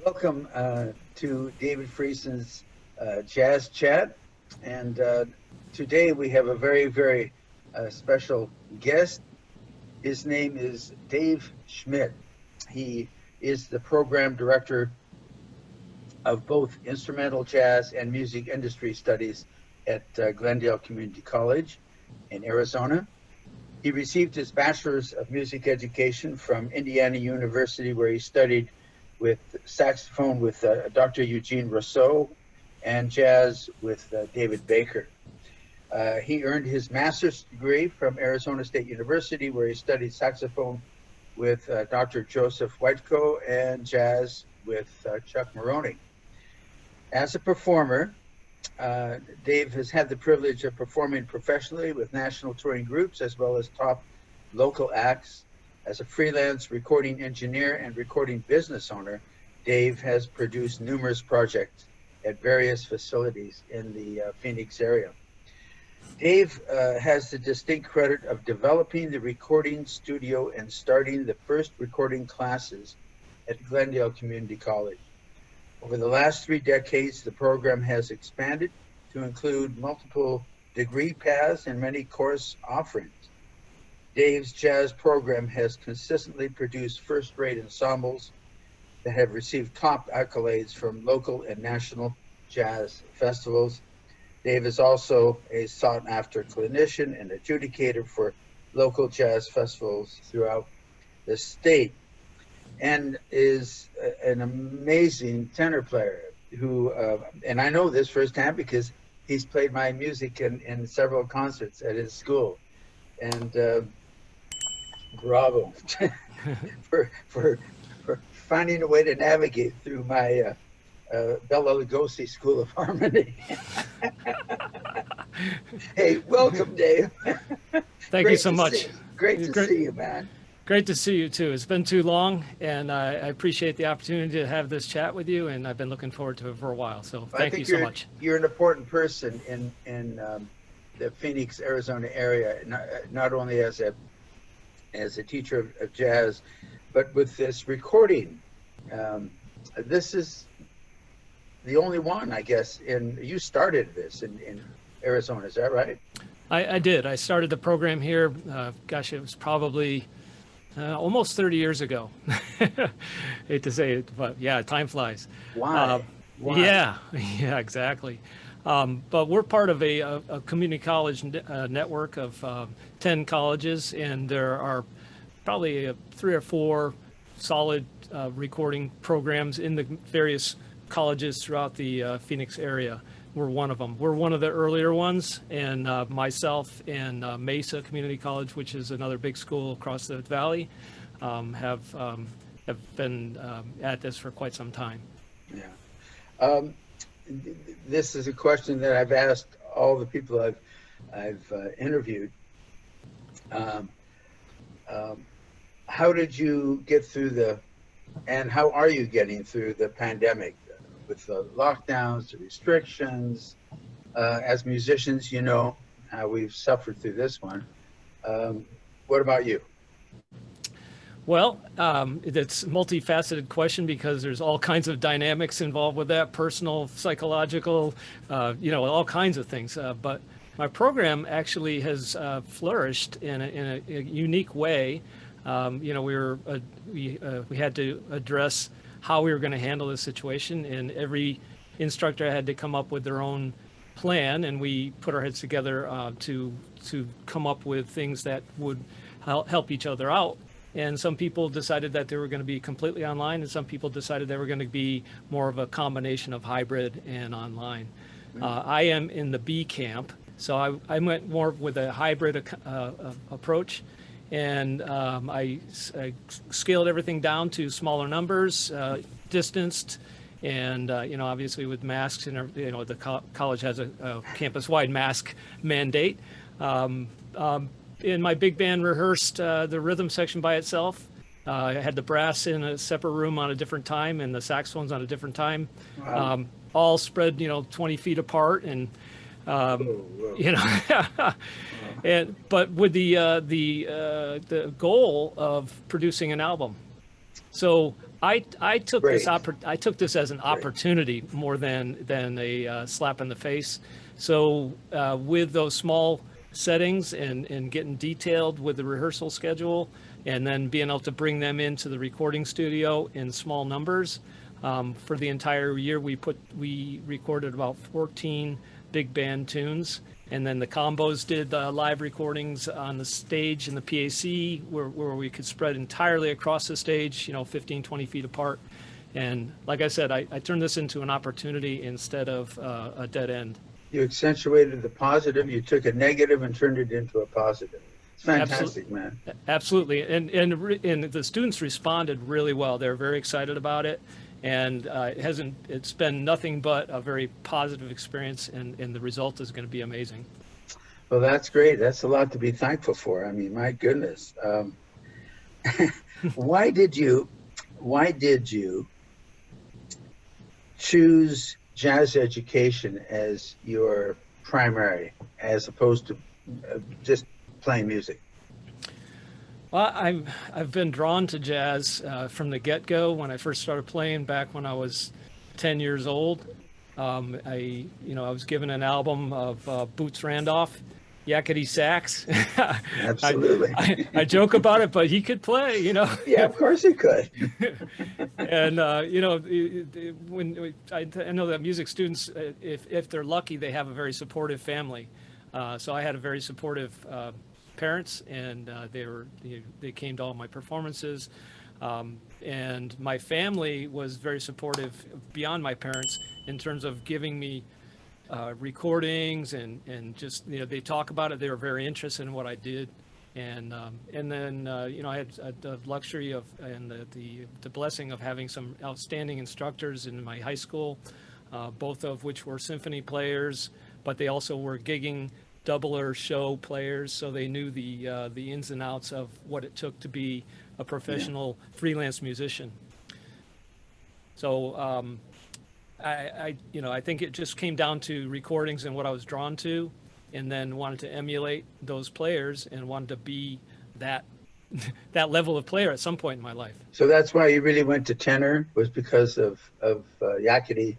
Welcome to David Friesen's Jazz Chat. And today we have a very, very special guest. His name is Dave Schmidt. He is the program director of both instrumental jazz and music industry studies at Glendale Community College in Arizona. He received his bachelor's of music education from Indiana University, where he studied with saxophone with Dr. Eugene Rousseau and jazz with David Baker. He earned his master's degree from Arizona State University, where he studied saxophone with Dr. Joseph Whiteco and jazz with Chuck Maroney. As a performer, Dave has had the privilege of performing professionally with national touring groups as well as top local acts. As a freelance recording engineer and recording business owner, Dave has produced numerous projects at various facilities in the Phoenix area. Dave has the distinct credit of developing the recording studio and starting the first recording classes at Glendale Community College. Over the last 3 decades, the program has expanded to include multiple degree paths and many course offerings. Dave's jazz program has consistently produced first-rate ensembles that have received top accolades from local and national jazz festivals. Dave is also a sought-after clinician and adjudicator for local jazz festivals throughout the state, and is an amazing tenor player who, and I know this firsthand because he's played my music in several concerts at his school. And bravo for finding a way to navigate through my Bela Lugosi School of Harmony. Hey, welcome, Dave. Thank you so much. Great to see you, man. Great to see you too. It's been too long, and I appreciate the opportunity to have this chat with you, and I've been looking forward to it for a while. So thank you so much. You're an important person in the Phoenix, Arizona area, not only as a teacher of jazz, but with this recording. This is the only one, I guess, you started this in Arizona, is that right? I did. I started the program here, gosh, it was probably almost 30 years ago. Hate to say it, but yeah, time flies. Why? Yeah, exactly. But we're part of a community college network of 10 colleges, and there are probably 3 or 4 solid recording programs in the various colleges throughout the Phoenix area. We're one of them. We're one of the earlier ones, and myself and Mesa Community College, which is another big school across the valley, have been at this for quite some time. Yeah. This is a question that I've asked all the people I've interviewed. How did you get through and how are you getting through the pandemic with the lockdowns, the restrictions? As musicians, you know how we've suffered through this one. What about you? Well, it's a multifaceted question because there's all kinds of dynamics involved with that, personal, psychological, all kinds of things. But my program actually has flourished in a unique way. We had to address how we were going to handle this situation, and every instructor had to come up with their own plan, and we put our heads together to come up with things that would help each other out. And some people decided that they were going to be completely online, and some people decided they were going to be more of a combination of hybrid and online. I am in the B camp, so I went more with a hybrid approach, and I scaled everything down to smaller numbers, distanced, and obviously with masks, and the college has a campus-wide mask mandate. And my big band rehearsed the rhythm section by itself. I had the brass in a separate room on a different time, and the saxophones on a different time. Wow. All spread 20 feet apart, and Whoa. You know, but with the goal of producing an album. So I took Great. I took this as an Great. opportunity more than a slap in the face. So with those small settings and getting detailed with the rehearsal schedule, and then being able to bring them into the recording studio in small numbers, for the entire year we recorded about 14 big band tunes. And then the combos did live recordings on the stage in the PAC where we could spread entirely across the stage, 15, 20 feet apart. And like I said, I turned this into an opportunity instead of a dead end. You accentuated the positive. You took a negative and turned it into a positive. It's fantastic, man. Absolutely. And the students responded really well. They're very excited about it. And it's been nothing but a very positive experience, and the result is going to be amazing. Well, that's great. That's a lot to be thankful for. I mean, my goodness. Why did you choose jazz education as your primary, as opposed to just playing music? Well, I've been drawn to jazz from the get-go. When I first started playing back when I was 10 years old, I was given an album of Boots Randolph, Yakety Sax. Absolutely. I joke about it, but he could play, Yeah, of course he could. And when I know that music students, if they're lucky, they have a very supportive family. So I had a very supportive parents, and they came to all my performances, and my family was very supportive beyond my parents in terms of giving me recordings and just they talk about it. They were very interested in what I did, and then I had the luxury of and the blessing of having some outstanding instructors in my high school, both of which were symphony players, but they also were gigging doubler show players, so they knew the ins and outs of what it took to be a professional freelance musician. So I think it just came down to recordings and what I was drawn to, and then wanted to emulate those players and wanted to be that that level of player at some point in my life. So that's why you really went to tenor, was because of Yakety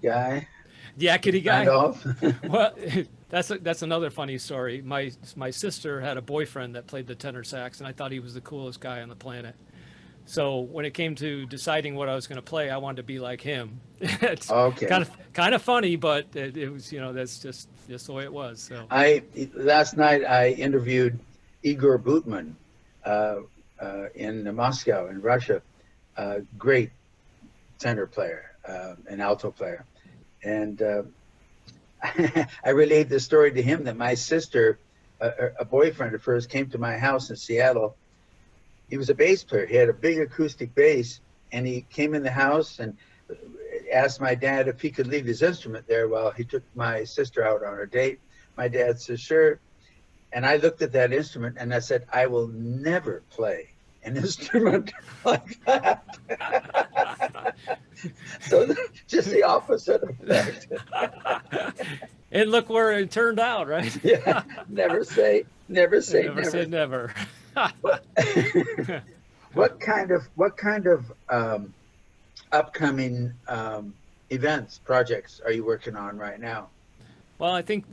guy? The Yakety guy? Randolph? Well, that's another funny story. My sister had a boyfriend that played the tenor sax, and I thought he was the coolest guy on the planet. So when it came to deciding what I was going to play, I wanted to be like him. It's Okay. kind of funny, but it was that's just the way it was. So Last night I interviewed Igor Boutman in Moscow, in Russia. Great tenor player, an alto player, and I relayed the story to him that my sister, a boyfriend of hers, came to my house in Seattle. He was a bass player. He had a big acoustic bass, and he came in the house and asked my dad if he could leave his instrument there while he took my sister out on her date. My dad said, sure. And I looked at that instrument and I said, I will never play an instrument like that. So just the opposite effect. And look where it turned out, right? Yeah, never say never. Say never. What kind of upcoming events, projects are you working on right now? Well, I think,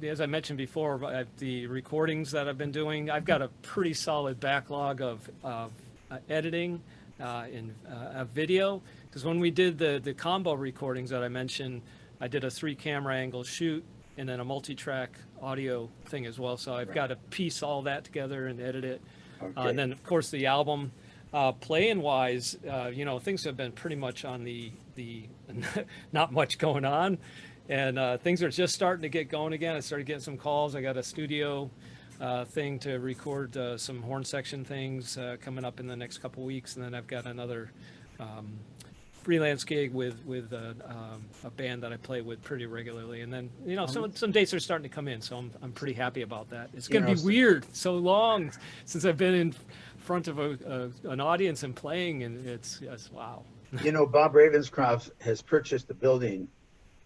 as I mentioned before, the recordings that I've been doing, I've got a pretty solid backlog of editing and video. Because when we did the combo recordings that I mentioned, I did a 3-camera angle shoot and then a multi-track audio thing as well. So I've got to piece all that together and edit it. Okay. And then, of course, the album. Playing-wise, things have been pretty much on the not much going on. And things are just starting to get going again. I started getting some calls. I got a studio thing to record some horn section things coming up in the next couple weeks, and then I've got another freelance gig with a band that I play with pretty regularly. And then some dates are starting to come in, so I'm pretty happy about that. It's going to be weird. So long since I've been in front of an audience and playing, and it's wow. Bob Ravenscroft has purchased a building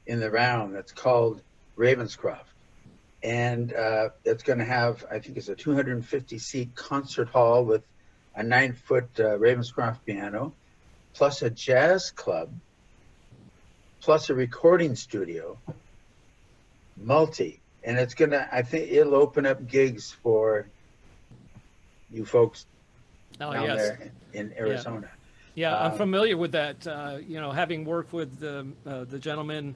in the Round that's called Ravenscroft. And it's going to have, I think it's a 250-seat concert hall with a 9-foot Ravenscroft piano, plus a jazz club, plus a recording studio, and it's going to, I think it'll open up gigs for you folks down yes. there in Arizona. Yeah, I'm familiar with that. Having worked with the gentleman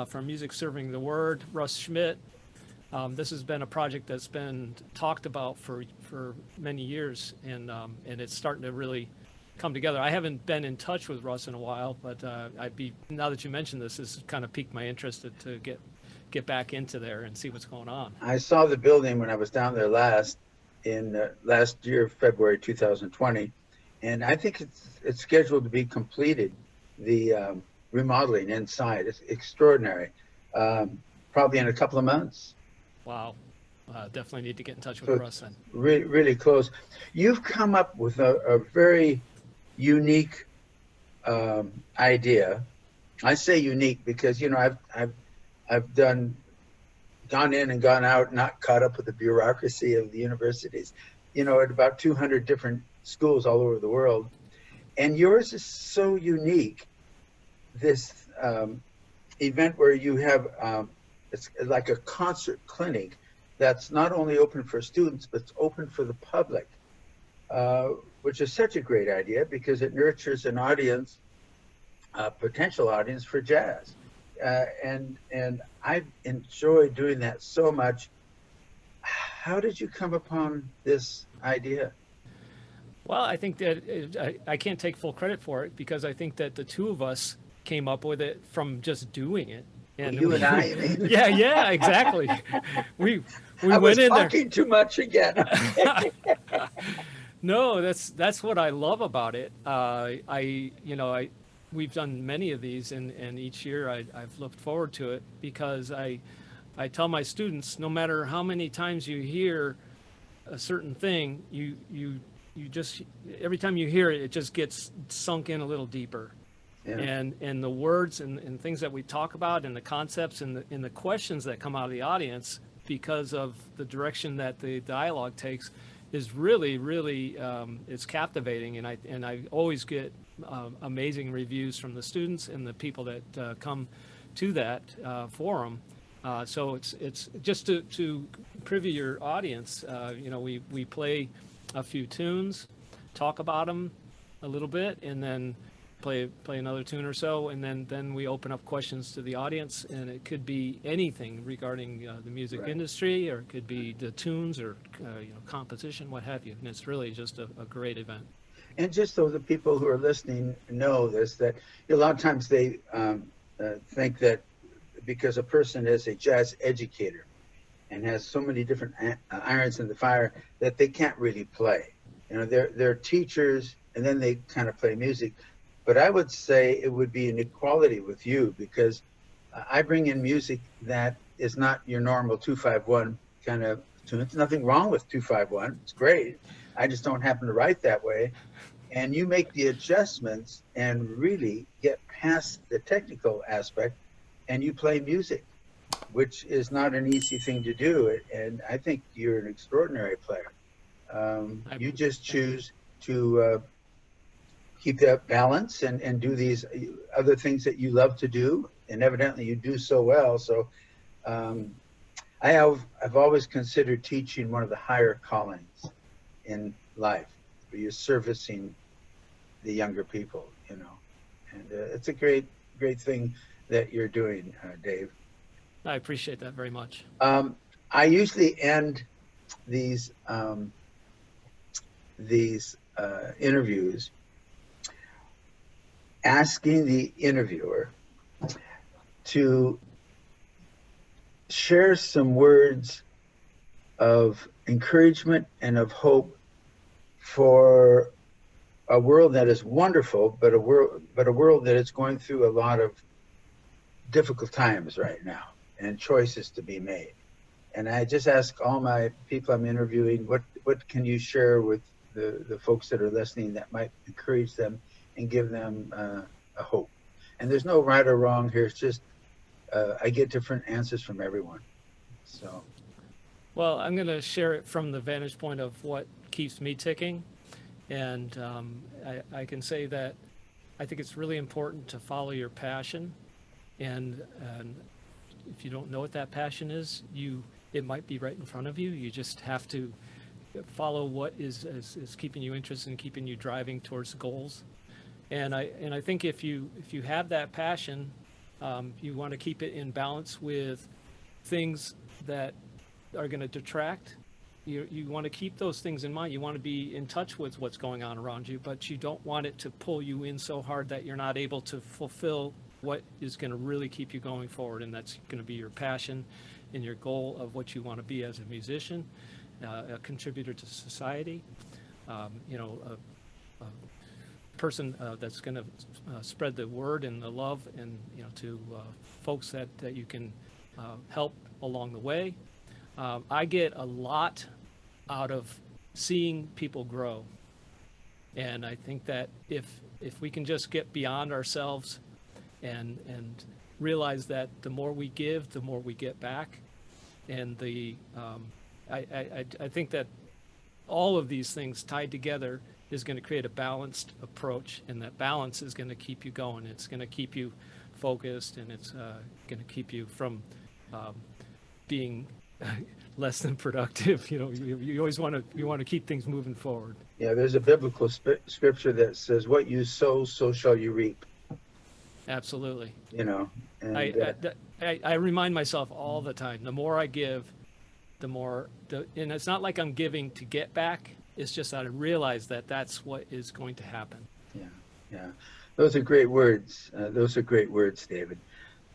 from Music Serving the Word, Russ Schmidt. This has been a project that's been talked about for many years, and it's starting to really come together. I haven't been in touch with Russ in a while, but now that you mentioned this has kind of piqued my interest to get back into there and see what's going on. I saw the building when I was down there last year, February 2020, and I think it's scheduled to be completed. The remodeling inside, it's extraordinary. Probably in a couple of months. Wow. Definitely need to get in touch with Russ then. Really, really close. You've come up with a very unique idea. I say unique because I've gone in and gone out, not caught up with the bureaucracy of the universities. At about 200 different schools all over the world, and yours is so unique. This event where you have it's like a concert clinic that's not only open for students, but it's open for the public, which is such a great idea because it nurtures an audience, potential audience for jazz. And I've enjoyed doing that so much. How did you come upon this idea? Well, I think that I can't take full credit for it because I think that the two of us came up with it from just doing it. And you and I, you mean? Yeah, exactly. We I went in there. talking too much again. No, that's what I love about it. We've done many of these, and each year I've looked forward to it because I tell my students, no matter how many times you hear a certain thing, you just, every time you hear it, it just gets sunk in a little deeper. Yeah. And the words and things that we talk about and the concepts and the questions that come out of the audience because of the direction that the dialogue takes is really, really, it's captivating. And I always get amazing reviews from the students and the people that come to that forum. So it's just to preview your audience. We play a few tunes, talk about them a little bit, and then play another tune or so, and then we open up questions to the audience, and it could be anything regarding the music industry, or it could be the tunes or composition, what have you. And it's really just a great event. And just so the people who are listening know this, that a lot of times they think that because a person is a jazz educator and has so many different irons in the fire that they can't really play. They're teachers, and then they kind of play music. But I would say it would be an equality with you because I bring in music that is not your normal 2-5-1 kind of tune. There's nothing wrong with 2-5-1. It's great. I just don't happen to write that way. And you make the adjustments and really get past the technical aspect, and you play music, which is not an easy thing to do. And I think you're an extraordinary player. You just choose to keep that balance and do these other things that you love to do, and evidently you do so well. So I've always considered teaching one of the higher callings in life, where you're servicing the younger people, and it's a great thing that you're doing, Dave. I appreciate that very much. I usually end these interviews asking the interviewer to share some words of encouragement and of hope for a world that is wonderful, but a world that is going through a lot of difficult times right now and choices to be made. And I just ask all my people I'm interviewing, what can you share with the folks that are listening that might encourage them and give them a hope? And there's no right or wrong here. It's just I get different answers from everyone. So, Well, I'm going to share it from the vantage point of what keeps me ticking. And I can say that I think it's really important to follow your passion. And if you don't know what that passion is, it might be right in front of you. You just have to follow what is keeping you interested and keeping you driving towards goals. And I think if you have that passion, you want to keep it in balance with things that are going to detract. You want to keep those things in mind. You want to be in touch with what's going on around you, but you don't want it to pull you in so hard that you're not able to fulfill what is going to really keep you going forward, and that's going to be your passion and your goal of what you want to be as a musician, a contributor to society, a person that's going to spread the word and the love, and to folks that you can help along the way. I get a lot out of seeing people grow, and I think that if we can just get beyond ourselves and realize that the more we give, the more we get back, and I think that all of these things tied together is going to create a balanced approach, and that balance is going to keep you going. It's going to keep you focused, and it's going to keep you from being less than productive. You always want to keep things moving forward. yeah, there's a biblical scripture that says, "What you sow, so shall you reap." Absolutely. And I remind myself all the time, the more I give, the more, and it's not like I'm giving to get back. It's just that I realize that that's what is going to happen. Yeah. Those are great words. Those are great words, David.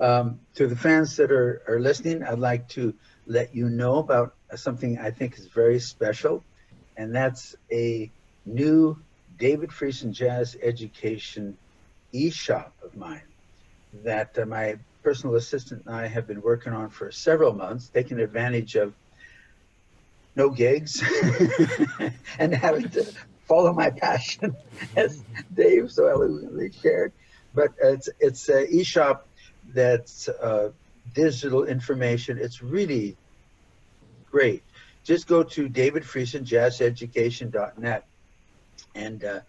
To the fans that are listening, I'd like to let you know about something I think is very special, and that's a new David Friesen Jazz Education e-shop of mine that my personal assistant and I have been working on for several months, taking advantage of no gigs and having to follow my passion, as Dave so eloquently shared. But it's an e-shop that's digital information. It's really great. Just go to davidfriesenjazzeducation.net and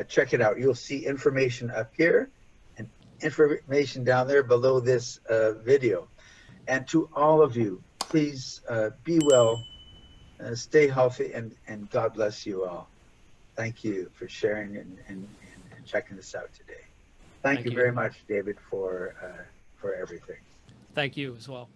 check it out. You'll see information up here and information down there below this video. And to all of you, please be well, stay healthy, and God bless you all. Thank you for sharing and checking this out today. Thank you very much, David, for everything. Thank you as well.